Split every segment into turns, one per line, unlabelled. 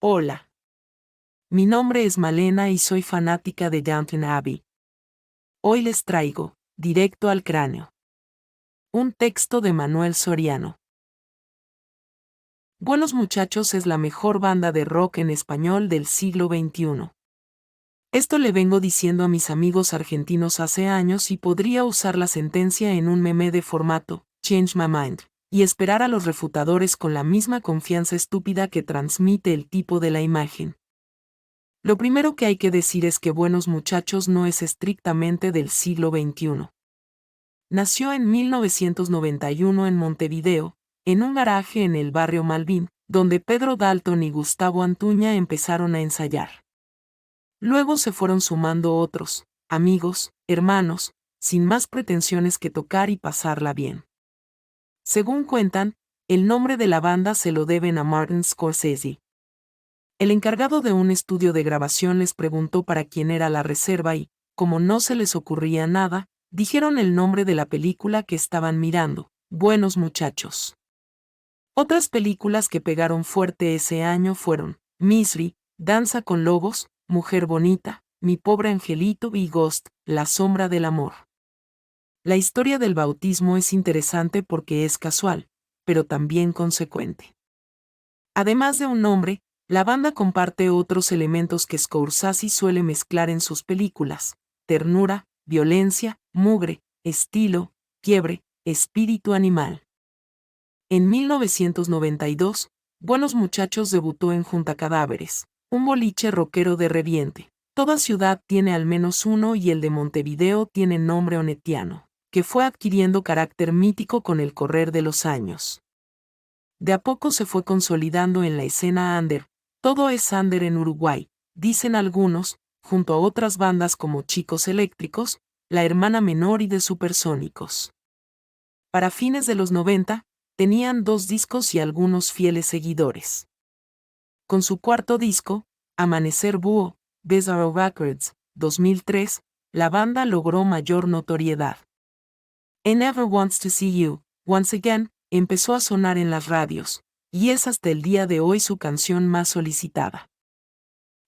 Hola, mi nombre es Malena y soy fanática de Downton Abbey. Hoy les traigo, Directo al cráneo, un texto de Manuel Soriano. Buenos Muchachos es la mejor banda de rock en español del siglo XXI. Esto le vengo diciendo a mis amigos argentinos hace años y podría usar la sentencia en un meme de formato, Change My Mind, y esperar a los refutadores con la misma confianza estúpida que transmite el tipo de la imagen. Lo primero que hay que decir es que Buenos Muchachos no es estrictamente del siglo XXI. Nació en 1991 en Montevideo, en un garaje en el barrio Malvín, donde Pedro Dalton y Gustavo Antuña empezaron a ensayar. Luego se fueron sumando otros, amigos, hermanos, sin más pretensiones que tocar y pasarla bien. Según cuentan, el nombre de la banda se lo deben a Martin Scorsese. El encargado de un estudio de grabación les preguntó para quién era la reserva y, como no se les ocurría nada, dijeron el nombre de la película que estaban mirando, Buenos Muchachos. Otras películas que pegaron fuerte ese año fueron Misery, Danza con Lobos, Mujer Bonita, Mi Pobre Angelito y Ghost, La Sombra del Amor. La historia del bautismo es interesante porque es casual, pero también consecuente. Además de un nombre, la banda comparte otros elementos que Scorsese suele mezclar en sus películas: ternura, violencia, mugre, estilo, quiebre, espíritu animal. En 1992, Buenos Muchachos debutó en Junta Cadáveres, un boliche rockero de reviente. Toda ciudad tiene al menos uno y el de Montevideo tiene nombre onetiano, que fue adquiriendo carácter mítico con el correr de los años. De a poco se fue consolidando en la escena under. Todo es under en Uruguay, dicen algunos, junto a otras bandas como Chicos Eléctricos, La Hermana Menor y de Supersónicos. Para fines de los 90, tenían 2 discos y algunos fieles seguidores. Con su cuarto disco, Amanecer Búho, Bizarro Records, 2003, la banda logró mayor notoriedad. I Never Wants to See You, Once Again, empezó a sonar en las radios, y es hasta el día de hoy su canción más solicitada.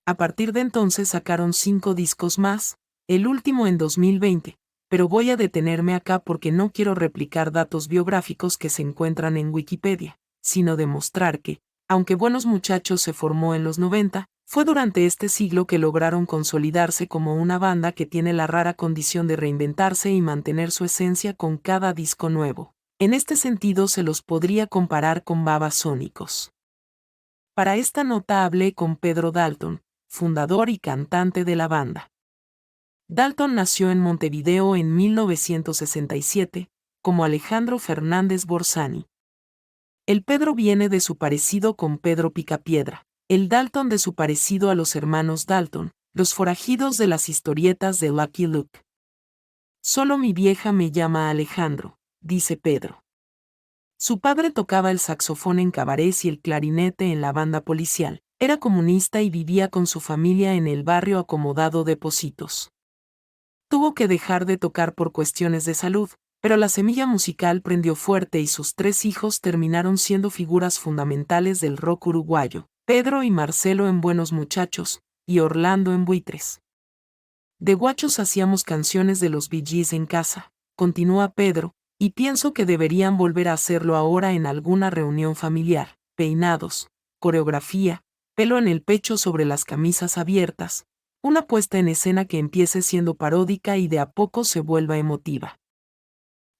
A partir de entonces sacaron 5 discos más, el último en 2020, pero voy a detenerme acá porque no quiero replicar datos biográficos que se encuentran en Wikipedia, sino demostrar que, aunque Buenos Muchachos se formó en los 90, fue durante este siglo que lograron consolidarse como una banda que tiene la rara condición de reinventarse y mantener su esencia con cada disco nuevo. En este sentido se los podría comparar con Babasónicos. Para esta nota hablé con Pedro Dalton, fundador y cantante de la banda. Dalton nació en Montevideo en 1967, como Alejandro Fernández Borsani. El Pedro viene de su parecido con Pedro Picapiedra, el Dalton de su parecido a los hermanos Dalton, los forajidos de las historietas de Lucky Luke. Solo mi vieja me llama Alejandro, dice Pedro. Su padre tocaba el saxofón en cabarets y el clarinete en la banda policial. Era comunista y vivía con su familia en el barrio acomodado de Pocitos. Tuvo que dejar de tocar por cuestiones de salud, pero la semilla musical prendió fuerte y sus 3 hijos terminaron siendo figuras fundamentales del rock uruguayo: Pedro y Marcelo en Buenos Muchachos, y Orlando en Buitres. De guachos hacíamos canciones de los Bee Gees en casa, continúa Pedro, y pienso que deberían volver a hacerlo ahora en alguna reunión familiar: peinados, coreografía, pelo en el pecho sobre las camisas abiertas, una puesta en escena que empiece siendo paródica y de a poco se vuelva emotiva.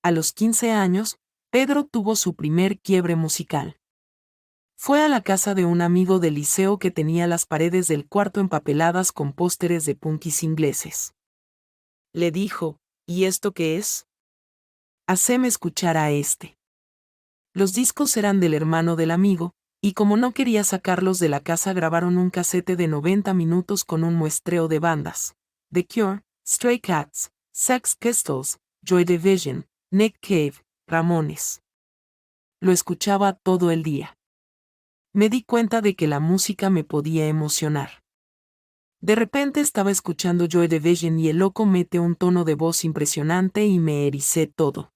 A los 15 años, Pedro tuvo su primer quiebre musical. Fue a la casa de un amigo del liceo que tenía las paredes del cuarto empapeladas con pósteres de punkis ingleses. Le dijo: ¿y esto qué es? Haceme escuchar a este. Los discos eran del hermano del amigo, y como no quería sacarlos de la casa grabaron un casete de 90 minutos con un muestreo de bandas: The Cure, Stray Cats, Sex Pistols, Joy Division, Nick Cave, Ramones. Lo escuchaba todo el día. Me di cuenta de que la música me podía emocionar. De repente estaba escuchando Joy Division y el loco mete un tono de voz impresionante y me ericé todo.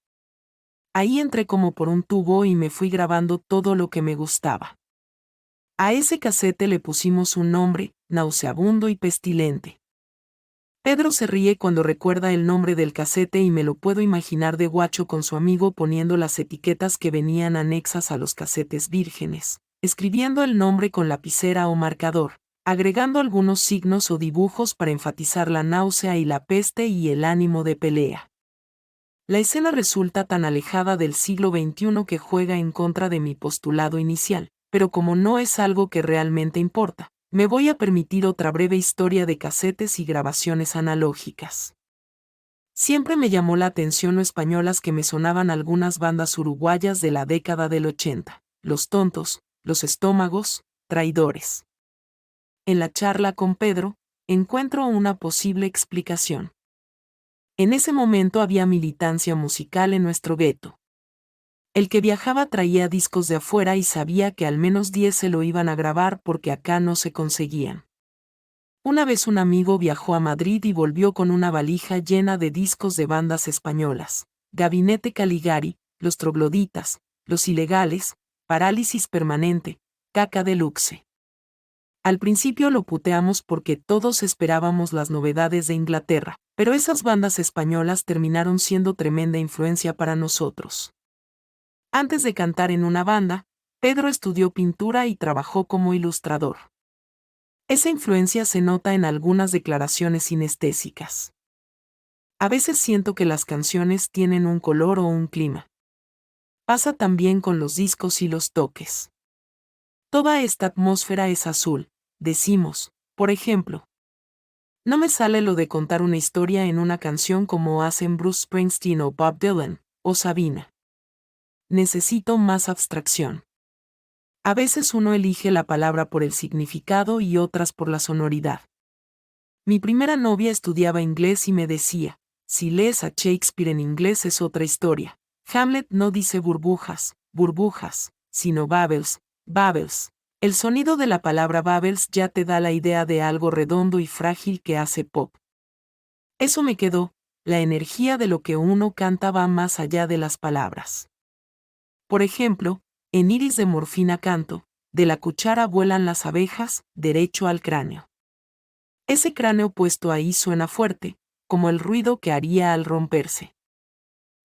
Ahí entré como por un tubo y me fui grabando todo lo que me gustaba. A ese casete le pusimos un nombre, Nauseabundo y Pestilente. Pedro se ríe cuando recuerda el nombre del casete y me lo puedo imaginar de guacho con su amigo poniendo las etiquetas que venían anexas a los casetes vírgenes, escribiendo el nombre con lapicera o marcador, agregando algunos signos o dibujos para enfatizar la náusea y la peste y el ánimo de pelea. La escena resulta tan alejada del siglo XXI que juega en contra de mi postulado inicial, pero como no es algo que realmente importa, me voy a permitir otra breve historia de casetes y grabaciones analógicas. Siempre me llamó la atención lo españolas que me sonaban algunas bandas uruguayas de la década del 80, Los Tontos, Los Estómagos, Traidores. En la charla con Pedro, encuentro una posible explicación. En ese momento había militancia musical en nuestro gueto. El que viajaba traía discos de afuera y sabía que al menos 10 se lo iban a grabar porque acá no se conseguían. Una vez un amigo viajó a Madrid y volvió con una valija llena de discos de bandas españolas: Gabinete Caligari, Los Trogloditas, Los Ilegales, Parálisis Permanente, Caca Deluxe. Al principio lo puteamos porque todos esperábamos las novedades de Inglaterra, pero esas bandas españolas terminaron siendo tremenda influencia para nosotros. Antes de cantar en una banda, Pedro estudió pintura y trabajó como ilustrador. Esa influencia se nota en algunas declaraciones sinestésicas. A veces siento que las canciones tienen un color o un clima. Pasa también con los discos y los toques. Toda esta atmósfera es azul, decimos, por ejemplo. No me sale lo de contar una historia en una canción como hacen Bruce Springsteen o Bob Dylan, o Sabina. Necesito más abstracción. A veces uno elige la palabra por el significado y otras por la sonoridad. Mi primera novia estudiaba inglés y me decía, si lees a Shakespeare en inglés es otra historia. Hamlet no dice burbujas, burbujas, sino bubbles, bubbles. El sonido de la palabra bubbles ya te da la idea de algo redondo y frágil que hace pop. Eso me quedó, la energía de lo que uno canta va más allá de las palabras. Por ejemplo, en Iris de Morfina canto, de la cuchara vuelan las abejas, derecho al cráneo. Ese cráneo puesto ahí suena fuerte, como el ruido que haría al romperse.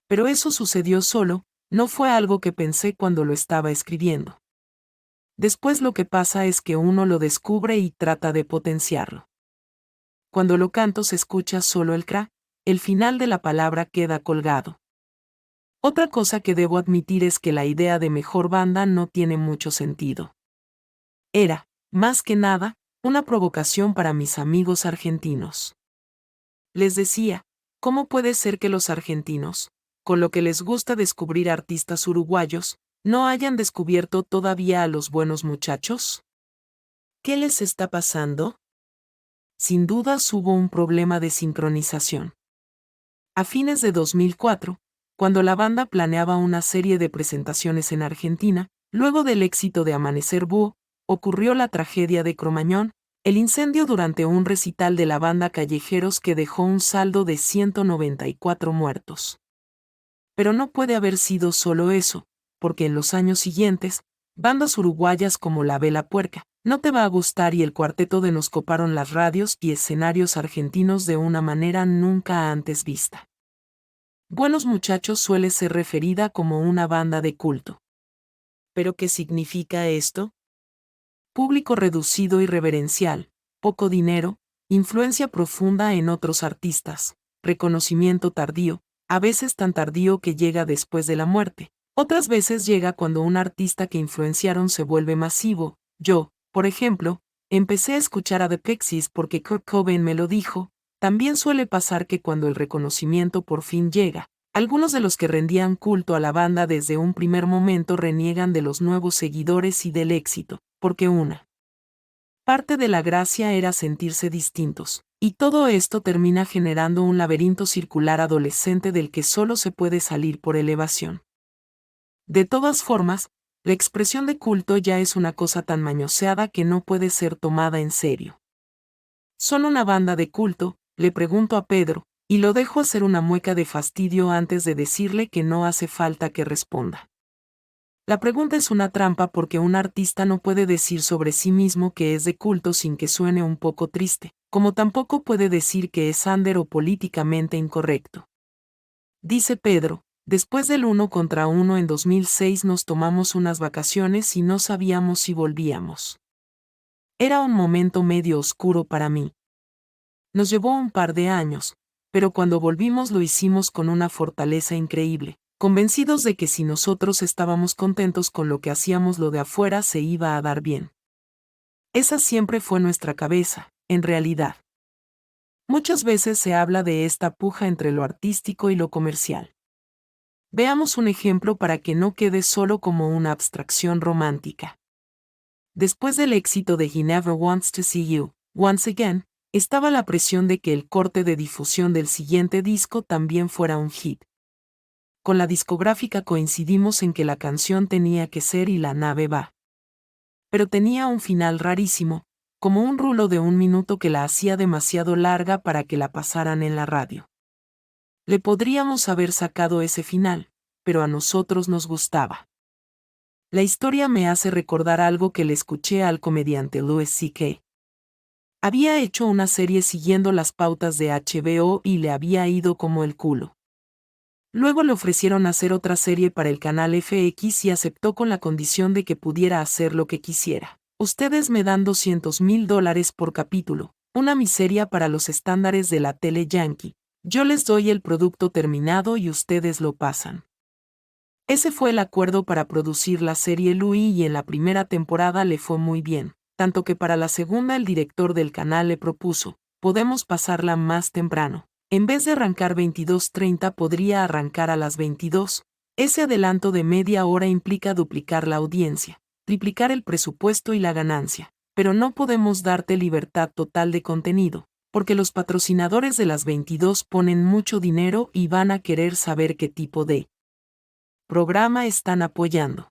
Pero eso sucedió solo, no fue algo que pensé cuando lo estaba escribiendo. Después lo que pasa es que uno lo descubre y trata de potenciarlo. Cuando lo canto se escucha solo el cra, el final de la palabra queda colgado. Otra cosa que debo admitir es que la idea de mejor banda no tiene mucho sentido. Era, más que nada, una provocación para mis amigos argentinos. Les decía, ¿cómo puede ser que los argentinos, con lo que les gusta descubrir artistas uruguayos, no hayan descubierto todavía a los buenos muchachos? ¿Qué les está pasando? Sin dudas hubo un problema de sincronización. A fines de 2004, cuando la banda planeaba una serie de presentaciones en Argentina, luego del éxito de Amanecer Búho, ocurrió la tragedia de Cromañón, el incendio durante un recital de la banda Callejeros que dejó un saldo de 194 muertos. Pero no puede haber sido solo eso, porque en los años siguientes, bandas uruguayas como La Vela Puerca, No Te Va a Gustar y El Cuarteto de Nos coparon las radios y escenarios argentinos de una manera nunca antes vista. Buenos Muchachos suele ser referida como una banda de culto. ¿Pero qué significa esto? Público reducido y reverencial, poco dinero, influencia profunda en otros artistas, reconocimiento tardío, a veces tan tardío que llega después de la muerte, otras veces llega cuando un artista que influenciaron se vuelve masivo. Yo, por ejemplo, empecé a escuchar a The Pixies porque Kurt Cobain me lo dijo. También suele pasar que cuando el reconocimiento por fin llega, algunos de los que rendían culto a la banda desde un primer momento reniegan de los nuevos seguidores y del éxito, porque una parte de la gracia era sentirse distintos, y todo esto termina generando un laberinto circular adolescente del que solo se puede salir por elevación. De todas formas, la expresión de culto ya es una cosa tan mañoseada que no puede ser tomada en serio. ¿Son una banda de culto?, le pregunto a Pedro, Y lo dejo hacer una mueca de fastidio antes de decirle que no hace falta que responda. La pregunta es una trampa porque un artista no puede decir sobre sí mismo que es de culto sin que suene un poco triste, como tampoco puede decir que es under o políticamente incorrecto. Dice Pedro, después del 1 contra 1 en 2006 nos tomamos unas vacaciones y no sabíamos si volvíamos. Era un momento medio oscuro para mí. Nos llevó un par de años, pero cuando volvimos lo hicimos con una fortaleza increíble, convencidos de que si nosotros estábamos contentos con lo que hacíamos, lo de afuera se iba a dar bien. Esa siempre fue nuestra cabeza, en realidad. Muchas veces se habla de esta puja entre lo artístico y lo comercial. Veamos un ejemplo para que no quede solo como una abstracción romántica. Después del éxito de He Never Wants to See You, Once Again, estaba la presión de que el corte de difusión del siguiente disco también fuera un hit. Con la discográfica coincidimos en que la canción tenía que ser Y la nave va. Pero tenía un final rarísimo, como un rulo de 1 minuto que la hacía demasiado larga para que la pasaran en la radio. Le podríamos haber sacado ese final, pero a nosotros nos gustaba. La historia me hace recordar algo que le escuché al comediante Louis C.K. Había hecho una serie siguiendo las pautas de HBO y le había ido como el culo. Luego le ofrecieron hacer otra serie para el canal FX y aceptó con la condición de que pudiera hacer lo que quisiera. Ustedes me dan $200,000 por capítulo, una miseria para los estándares de la tele yankee. Yo les doy el producto terminado y ustedes lo pasan. Ese fue el acuerdo para producir la serie Louis y en la primera temporada le fue muy bien, tanto que para la segunda el director del canal le propuso, podemos pasarla más temprano. En vez de arrancar 22:30 podría arrancar a las 22. Ese adelanto de media hora implica duplicar la audiencia, triplicar el presupuesto y la ganancia, pero no podemos darte libertad total de contenido, porque los patrocinadores de las 22 ponen mucho dinero y van a querer saber qué tipo de programa están apoyando.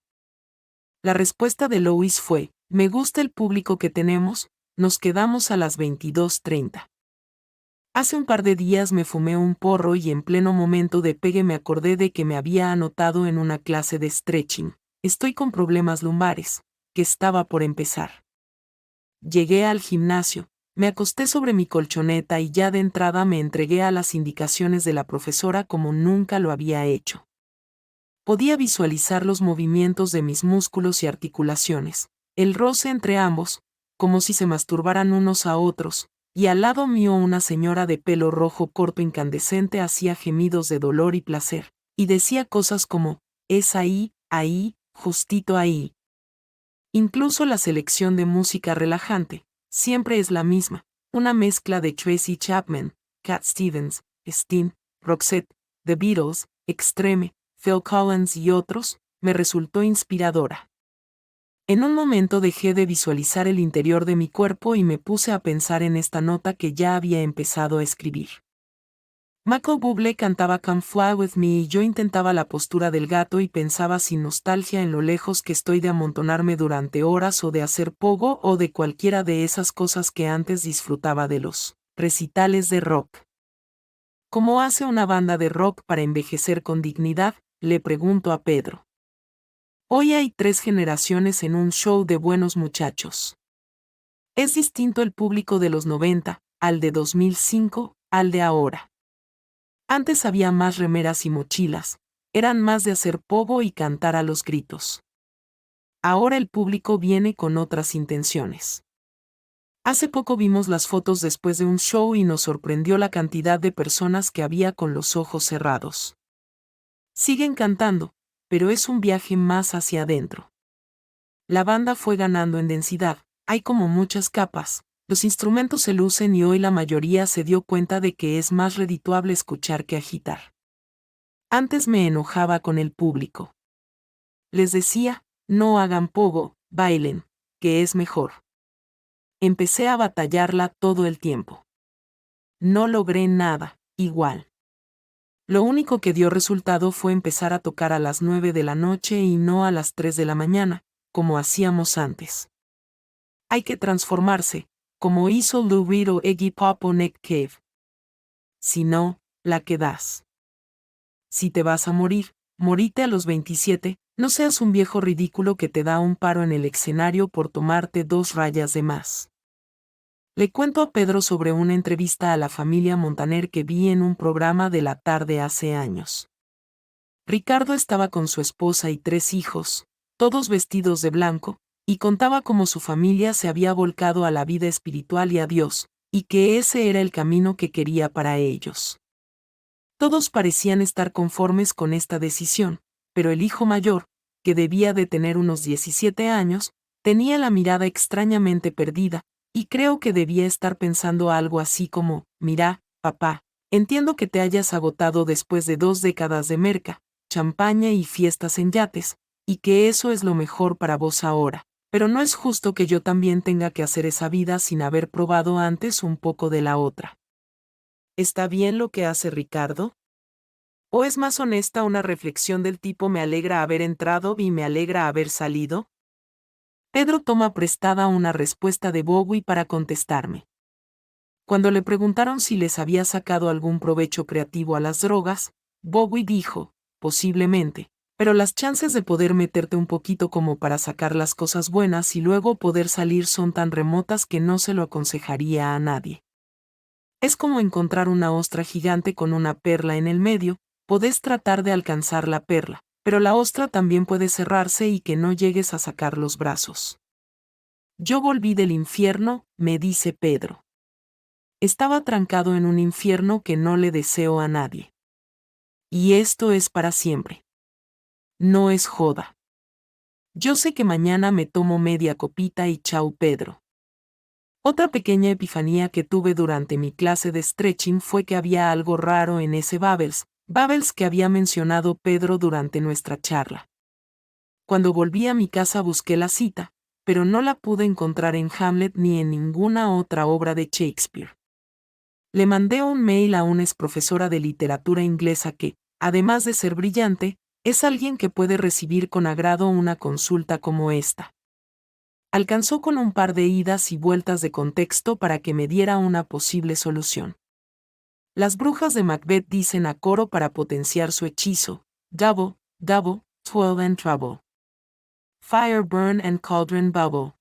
La respuesta de Louis fue, me gusta el público que tenemos, nos quedamos a las 22:30. Hace un par de días me fumé un porro y en pleno momento de pegue me acordé de que me había anotado en una clase de stretching. Estoy con problemas lumbares, que estaba por empezar. Llegué al gimnasio, me acosté sobre mi colchoneta y ya de entrada me entregué a las indicaciones de la profesora como nunca lo había hecho. Podía visualizar los movimientos de mis músculos y articulaciones, el roce entre ambos, como si se masturbaran unos a otros, y al lado mío una señora de pelo rojo corto incandescente hacía gemidos de dolor y placer, y decía cosas como, es ahí, ahí, justito ahí. Incluso la selección de música relajante, siempre es la misma, una mezcla de Tracy Chapman, Cat Stevens, Sting, Roxette, The Beatles, Extreme, Phil Collins y otros, me resultó inspiradora. En un momento dejé de visualizar el interior de mi cuerpo y me puse a pensar en esta nota que ya había empezado a escribir. Michael Bublé cantaba Come Fly With Me y yo intentaba la postura del gato y pensaba sin nostalgia en lo lejos que estoy de amontonarme durante horas o de hacer pogo o de cualquiera de esas cosas que antes disfrutaba de los recitales de rock. ¿Cómo hace una banda de rock para envejecer con dignidad?, le pregunto a Pedro. Hoy hay 3 generaciones en un show de buenos muchachos. Es distinto el público de los 90, al de 2005, al de ahora. Antes había más remeras y mochilas, eran más de hacer pogo y cantar a los gritos. Ahora el público viene con otras intenciones. Hace poco vimos las fotos después de un show y nos sorprendió la cantidad de personas que había con los ojos cerrados. Siguen cantando, pero es un viaje más hacia adentro. La banda fue ganando en densidad, hay como muchas capas, los instrumentos se lucen y hoy la mayoría se dio cuenta de que es más redituable escuchar que agitar. Antes me enojaba con el público. Les decía, no hagan pogo, bailen, que es mejor. Empecé a batallarla todo el tiempo. No logré nada, igual. Lo único que dio resultado fue empezar a tocar a las 9 de la noche y no a las 3 de la mañana, como hacíamos antes. Hay que transformarse, como hizo Lou Reed o Iggy Pop o Nick Cave. Si no, la que das. Si te vas a morir, morite a los 27, no seas un viejo ridículo que te da un paro en el escenario por tomarte 2 rayas de más. Le cuento a Pedro sobre una entrevista a la familia Montaner que vi en un programa de la tarde hace años. Ricardo estaba con su esposa y 3 hijos, todos vestidos de blanco, y contaba cómo su familia se había volcado a la vida espiritual y a Dios, y que ese era el camino que quería para ellos. Todos parecían estar conformes con esta decisión, pero el hijo mayor, que debía de tener unos 17 años, tenía la mirada extrañamente perdida, y creo que debía estar pensando algo así como: mira, papá, entiendo que te hayas agotado después de 2 décadas de merca, champaña y fiestas en yates, y que eso es lo mejor para vos ahora, pero no es justo que yo también tenga que hacer esa vida sin haber probado antes un poco de la otra. ¿Está bien lo que hace Ricardo? ¿O es más honesta una reflexión del tipo me alegra haber entrado y me alegra haber salido? Pedro toma prestada una respuesta de Bowie para contestarme. Cuando le preguntaron si les había sacado algún provecho creativo a las drogas, Bowie dijo: posiblemente, pero las chances de poder meterte un poquito como para sacar las cosas buenas y luego poder salir son tan remotas que no se lo aconsejaría a nadie. Es como encontrar una ostra gigante con una perla en el medio. Podés tratar de alcanzar la perla, pero la ostra también puede cerrarse y que no llegues a sacar los brazos. Yo volví del infierno, me dice Pedro. Estaba trancado en un infierno que no le deseo a nadie. Y esto es para siempre. No es joda. Yo sé que mañana me tomo media copita y chau Pedro. Otra pequeña epifanía que tuve durante mi clase de stretching fue que había algo raro en ese Babels que había mencionado Pedro durante nuestra charla. Cuando volví a mi casa busqué la cita, pero no la pude encontrar en Hamlet ni en ninguna otra obra de Shakespeare. Le mandé un mail a una exprofesora de literatura inglesa que, además de ser brillante, es alguien que puede recibir con agrado una consulta como esta. Alcanzó con un par de idas y vueltas de contexto para que me diera una posible solución. Las brujas de Macbeth dicen a coro para potenciar su hechizo: double, double, toil and trouble. Fire burn and cauldron bubble.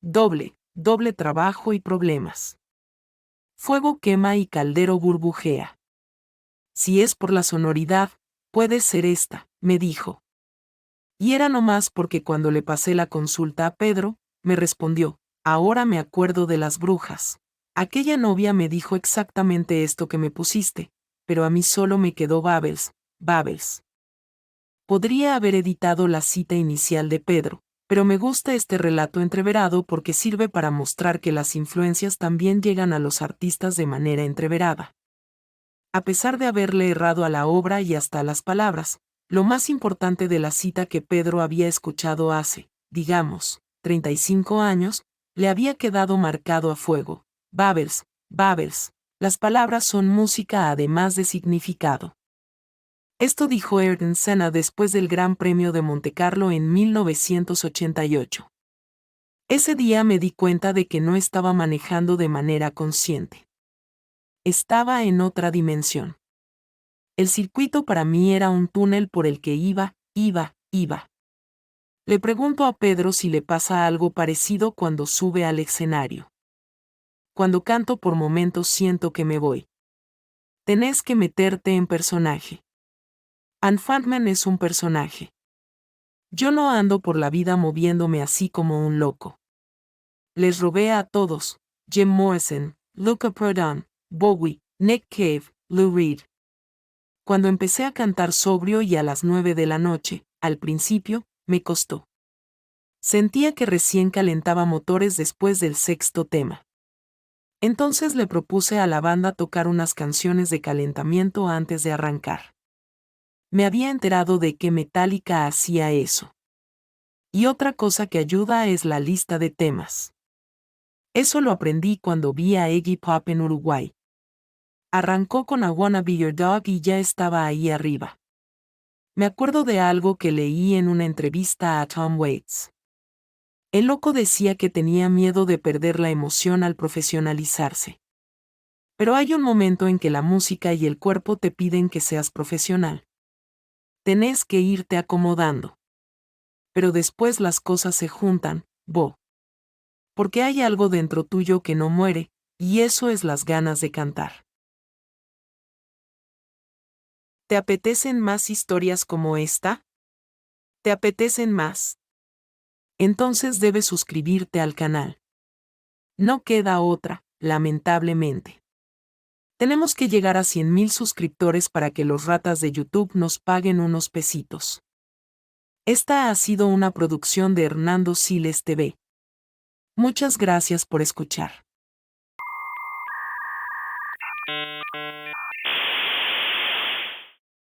Doble, doble trabajo y problemas. Fuego quema y caldero burbujea. Si es por la sonoridad, puede ser esta, me dijo. Y era nomás porque cuando le pasé la consulta a Pedro, me respondió: ahora me acuerdo de las brujas. Aquella novia me dijo exactamente esto que me pusiste, pero a mí solo me quedó Babels. Podría haber editado la cita inicial de Pedro, pero me gusta este relato entreverado porque sirve para mostrar que las influencias también llegan a los artistas de manera entreverada. A pesar de haberle errado a la obra y hasta a las palabras, lo más importante de la cita que Pedro había escuchado hace, digamos, 35 años, le había quedado marcado a fuego. Babels, las palabras son música además de significado. Esto dijo Ayrton Senna después del Gran Premio de Montecarlo en 1988. Ese día me di cuenta de que no estaba manejando de manera consciente. Estaba en otra dimensión. El circuito para mí era un túnel por el que iba. Le pregunto a Pedro si le pasa algo parecido cuando sube al escenario. Cuando canto por momentos siento que me voy. Tenés que meterte en personaje. Anne Fantman es un personaje. Yo no ando por la vida moviéndome así como un loco. Les robé a todos: Jim Morrison, Luca Prodan, Bowie, Nick Cave, Lou Reed. Cuando empecé a cantar sobrio y a las 9 de la noche, al principio, me costó. Sentía que recién calentaba motores después del 6º tema. Entonces le propuse a la banda tocar unas canciones de calentamiento antes de arrancar. Me había enterado de que Metallica hacía eso. Y otra cosa que ayuda es la lista de temas. Eso lo aprendí cuando vi a Iggy Pop en Uruguay. Arrancó con I Wanna Be Your Dog y ya estaba ahí arriba. Me acuerdo de algo que leí en una entrevista a Tom Waits. El loco decía que tenía miedo de perder la emoción al profesionalizarse. Pero hay un momento en que la música y el cuerpo te piden que seas profesional. Tenés que irte acomodando. Pero después las cosas se juntan, Bo. Porque hay algo dentro tuyo que no muere, y eso es las ganas de cantar. ¿Te apetecen más historias como esta? ¿Te apetecen más? Entonces debes suscribirte al canal. No queda otra, lamentablemente. Tenemos que llegar a 100,000 suscriptores para que los ratas de YouTube nos paguen unos pesitos. Esta ha sido una producción de Hernando Siles TV. Muchas gracias por escuchar.